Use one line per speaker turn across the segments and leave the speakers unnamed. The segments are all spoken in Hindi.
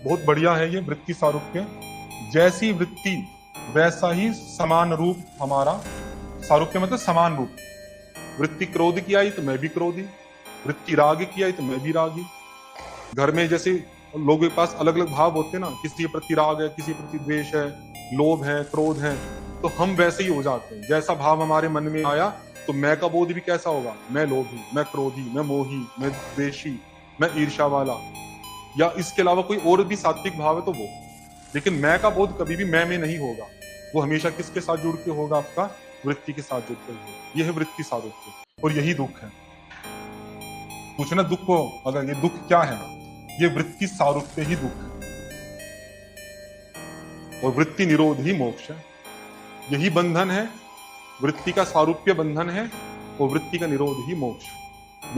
बहुत बढ़िया है ये वृत्ति सारूप्य। जैसी वृत्ति वैसा ही समान रूप हमारा। सारूप्य मतलब समान रूप। वृत्ति क्रोध की आई तो मैं भी क्रोधी, वृत्ति राग की आई तो मैं भी रागी। घर में जैसे लोगों के पास अलग अलग भाव होते हैं ना, किसी के प्रति राग है, किसी के प्रति द्वेष है, लोभ है, क्रोध है, तो हम वैसे ही हो जाते हैं। जैसा भाव हमारे मन में आया तो मैं का बोध भी कैसा होगा, मैं लोभी, मैं क्रोधी, मैं मोही, मैं द्वेषी, मैं ईर्ष्या वाला, या इसके अलावा कोई और भी सात्विक भाव है तो वो। लेकिन मैं का बोध कभी भी मैं में नहीं होगा, वो हमेशा किसके साथ जुड़ के होगा, आपका वृत्ति के साथ जुड़ के होगा। यह है वृत्ति सारूप्य, और यही दुख है। पूछना दुख को, अगर ये दुख क्या है, ये वृत्ति सारूप्य ही दुख है, और वृत्ति निरोध ही मोक्ष है। यही बंधन है, वृत्ति का सारूप्य बंधन है, और वृत्ति का निरोध ही मोक्ष।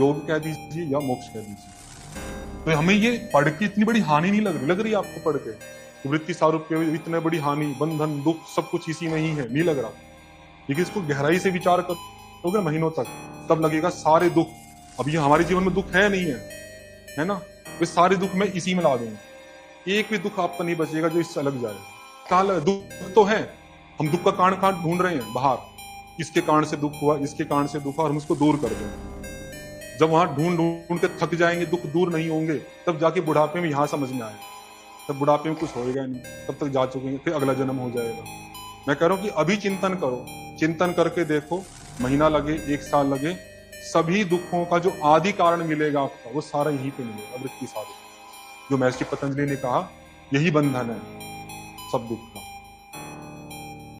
योग कह दीजिए या मोक्ष कह दीजिए। तो हमें ये पढ़ के इतनी बड़ी हानि नहीं लग रही आपको पढ़ के, वृत्ति सारूप्य इतनी बड़ी हानि, बंधन, दुख सब कुछ इसी में ही है, नहीं लग रहा। लेकिन इसको गहराई से विचार करोगे महीनों तक, तब लगेगा सारे दुख, अब ये हमारे जीवन में दुख है नहीं है ना, वे सारे दुख मैं इसी में ला दूंगा। एक भी दुख आपका नहीं बचेगा जो इससे अलग जाएगा। कहा दुख तो है, हम दुख का कारण कहाँ ढूंढ रहे हैं, बाहर। इसके कारण से दुख हुआ, इसके कारण से दुख हुआ, और हम उसको दूर कर दें। जब वहां ढूंढ ढूंढ के थक जाएंगे, दुख दूर नहीं होंगे, तब जाके बुढ़ापे में यहां समझ में आएगा। तब बुढ़ापे में कुछ होएगा नहीं, तब तक जा चुके हैं, फिर अगला जन्म हो जाएगा। मैं कह रहा हूं कि अभी चिंतन करो, चिंतन करके देखो, महीना लगे, एक साल लगे, सभी दुखों का जो आदि कारण मिलेगा आपका, वो सारा यहीं पे मिलेगा, वृत्ति सारूप्य। जो महर्षि पतंजलि ने कहा, यही बंधन है सब दुख।